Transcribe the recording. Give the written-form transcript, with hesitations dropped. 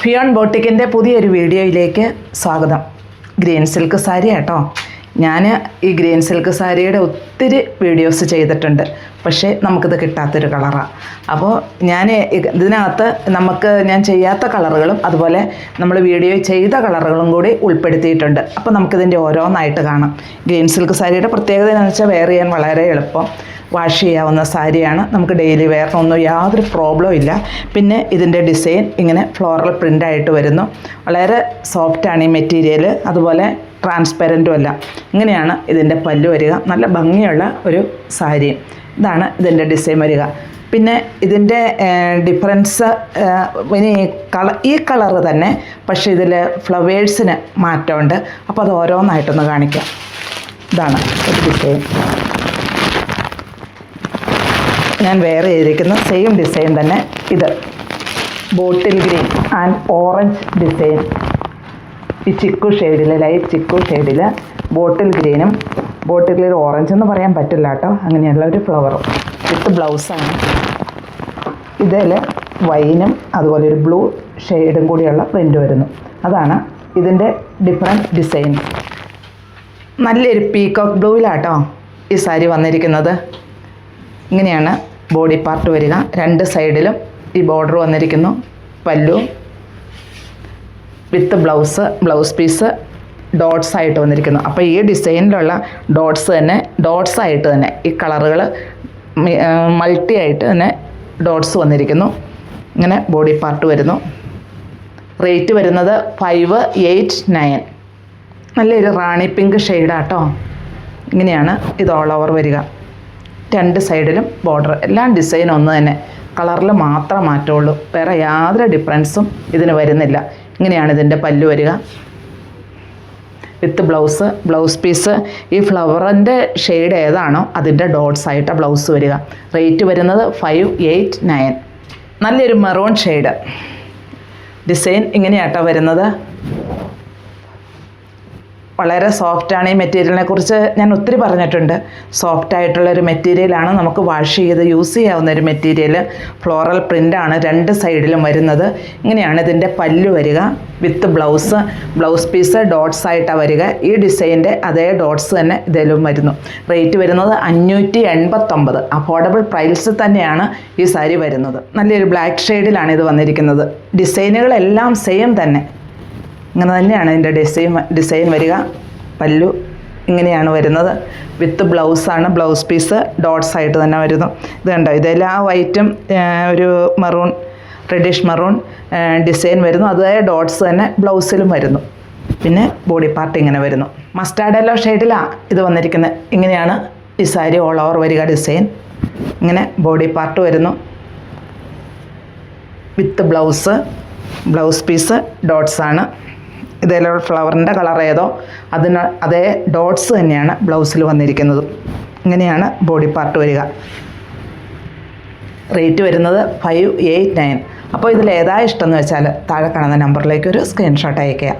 ഫിയോൺ ബോട്ടിക്കിൻ്റെ പുതിയൊരു വീഡിയോയിലേക്ക് സ്വാഗതം. ഗ്രീൻ സിൽക്ക് സാരി കേട്ടോ. ഞാൻ ഈ ഗ്രീൻ സിൽക്ക് സാരിയുടെ ഒത്തിരി വീഡിയോസ് ചെയ്തിട്ടുണ്ട്, പക്ഷേ നമുക്കിത് കിട്ടാത്തൊരു കളറാണ്. അപ്പോൾ ഞാൻ ഇതിനകത്ത് ഞാൻ ചെയ്യാത്ത കളറുകളും അതുപോലെ നമ്മൾ വീഡിയോ ചെയ്ത കളറുകളും കൂടി ഉൾപ്പെടുത്തിയിട്ടുണ്ട്. അപ്പോൾ നമുക്കിതിൻ്റെ ഓരോന്നായിട്ട് കാണാം. ഗ്രീൻ സിൽക്ക് സാരിയുടെ പ്രത്യേകത എന്ന് വെച്ചാൽ വെയർ ചെയ്യാൻ വളരെ എളുപ്പം, വാഷ് ചെയ്യാവുന്ന സാരിയാണ്. നമുക്ക് ഡെയിലി വെയറിനൊന്നും യാതൊരു പ്രോബ്ലം ഇല്ല. പിന്നെ ഇതിൻ്റെ ഡിസൈൻ ഇങ്ങനെ ഫ്ലോറൽ പ്രിൻ്റായിട്ട് വരുന്നു. വളരെ സോഫ്റ്റാണ് ഈ മെറ്റീരിയൽ, അതുപോലെ ട്രാൻസ്പെറൻറ്റും അല്ല. ഇങ്ങനെയാണ് ഇതിൻ്റെ പല്ല് വരിക. നല്ല ഭംഗിയുള്ള ഒരു സാരി. ഇതാണ് ഇതിൻ്റെ ഡിസൈൻ വരിക. പിന്നെ ഇതിൻ്റെ ഡിഫറൻസ് ഇനി ഈ കളറ് തന്നെ, പക്ഷേ ഇതിൽ ഫ്ലവേഴ്സിന് മാറ്റമുണ്ട്. അപ്പോൾ അത് ഓരോന്നായിട്ടൊന്ന് കാണിക്കാം. ഇതാണ് ഒരു ഡിസൈൻ. ഞാൻ വേറെ ചെയ്തിരിക്കുന്ന സെയിം ഡിസൈൻ തന്നെ. ഇത് bottle green and orange design. ഈ ചിക്കു ഷെയ്ഡിൽ, ലൈറ്റ് ചിക്കു ഷെയ്ഡിൽ ബോട്ടിൽ ഗ്രീനും ബോട്ടിൽ ഗ്രീൻ ഓറഞ്ച് എന്ന് പറയാൻ പറ്റില്ല കേട്ടോ, അങ്ങനെയുള്ള ഒരു ഫ്ലവറും വിത്ത് ബ്ലൗസാണ്. ഇതിൽ വൈനും അതുപോലെ ഒരു ബ്ലൂ ഷെയ്ഡും കൂടിയുള്ള പ്രിൻ്റ് വരുന്നു. അതാണ് ഇതിൻ്റെ ഡിഫറെൻറ്റ് ഡിസൈൻ. നല്ലൊരു പീകോക്ക് ബ്ലൂവിലാട്ടോ ഈ സാരി വന്നിരിക്കുന്നത്. ഇങ്ങനെയാണ് ബോഡി പാർട്ട് വരിക. രണ്ട് സൈഡിലും ഈ ബോർഡർ വന്നിരിക്കുന്നു. പല്ലു വിത്ത് ബ്ലൗസ് പീസ് ഡോട്ട്സ് ആയിട്ട് വന്നിരിക്കുന്നു. അപ്പോൾ ഈ ഡിസൈനിലുള്ള ഡോട്ട്സ് ആയിട്ട് തന്നെ ഈ കളറുകൾ മൾട്ടി ആയിട്ട് തന്നെ ഡോട്ട്സ് വന്നിരിക്കുന്നു. ഇങ്ങനെ ബോഡി പാർട്ട് വരുന്നു. റേറ്റ് വരുന്നത് 589. നല്ലൊരു റാണി പിങ്ക് ഷെയ്ഡാട്ടോ. ഇങ്ങനെയാണ് ഇത് ഓൾ ഓവർ വരിക. രണ്ട് സൈഡിലും ബോർഡർ, എല്ലാം ഡിസൈൻ ഒന്ന് തന്നെ, കളറിൽ മാത്രം മാറ്റമുള്ളൂ. വേറെ യാതൊരു ഡിഫറൻസും ഇതിന് വരുന്നില്ല. ഇങ്ങനെയാണ് ഇതിൻ്റെ പല്ലു വരിക വിത്ത് ബ്ലൗസ് പീസ്. ഈ ഫ്ലവറിൻ്റെ ഷെയ്ഡ് ഏതാണോ അതിൻ്റെ ഡോട്ട്സ് ആയിട്ടാണ് ബ്ലൗസ് വരിക. റേറ്റ് വരുന്നത് 589. നല്ലൊരു മെറൂൺ ഷെയ്ഡ്. ഡിസൈൻ ഇങ്ങനെയാട്ടോ വരുന്നത്. വളരെ സോഫ്റ്റാണ്. ഈ മെറ്റീരിയലിനെ കുറിച്ച് ഞാൻ ഒത്തിരി പറഞ്ഞിട്ടുണ്ട്. സോഫ്റ്റായിട്ടുള്ളൊരു മെറ്റീരിയലാണ്, നമുക്ക് വാഷ് ചെയ്ത് യൂസ് ചെയ്യാവുന്ന ഒരു മെറ്റീരിയൽ. ഫ്ലോറൽ പ്രിൻ്റാണ് രണ്ട് സൈഡിലും വരുന്നത്. ഇങ്ങനെയാണ് ഇതിൻ്റെ പല്ലു വരിക വിത്ത് ബ്ലൗസ് പീസ് ഡോട്ട്സ് ആയിട്ടാണ് വരിക. ഈ ഡിസൈൻ്റെ അതേ ഡോട്ട്സ് തന്നെ ഇതിലും വരുന്നു. റേറ്റ് വരുന്നത് 589. അഫോർഡബിൾ പ്രൈസ് തന്നെയാണ് ഈ സാരി വരുന്നത്. നല്ലൊരു ബ്ലാക്ക് ഷെയ്ഡിലാണ് ഇത് വന്നിരിക്കുന്നത്. ഡിസൈനുകളെല്ലാം സെയിം തന്നെ, ഇങ്ങനെ തന്നെയാണ് ഇതിൻ്റെ ഡിസൈൻ വരിക. പല്ലു ഇങ്ങനെയാണ് വരുന്നത്. വിത്ത് ബ്ലൗസാണ്, ബ്ലൗസ് പീസ് ഡോട്ട്സ് ആയിട്ട് തന്നെ വരുന്നു. ഇത് കണ്ടോ, ഇതെല്ലാം വൈറ്റും ഒരു മെറൂൺ, റെഡിഷ് മെറൂൺ ഡിസൈൻ വരുന്നു. അതേ ഡോട്ട്സ് തന്നെ ബ്ലൗസിലും വരുന്നു. പിന്നെ ബോഡി പാർട്ട് ഇങ്ങനെ വരുന്നു. മസ്റ്റാർഡ് യെല്ലോ ഷെയ്ഡിലാണ് ഇത് വന്നിരിക്കുന്നത്. ഇങ്ങനെയാണ് ഈ സാരി ഓൾ ഓവർ വരിക. ഡിസൈൻ ഇങ്ങനെ ബോഡി പാർട്ട് വരുന്നു വിത്ത് ബ്ലൗസ് പീസ് ഡോട്ട്സ് ആണ്. ഇതേപോലെ ഫ്ലവറിൻ്റെ കളർ ഏതോ അതേ ഡോട്ട്സ് തന്നെയാണ് ബ്ലൗസിൽ വന്നിരിക്കുന്നത്. ഇങ്ങനെയാണ് ബോഡി പാർട്ട് വരിക. റേറ്റ് വരുന്നത് 589. അപ്പോൾ ഇതിലേതാ ഇഷ്ടമെന്ന് വെച്ചാൽ താഴെ കാണുന്ന നമ്പറിലേക്ക് ഒരു സ്ക്രീൻഷോട്ട് അയയ്ക്കുക.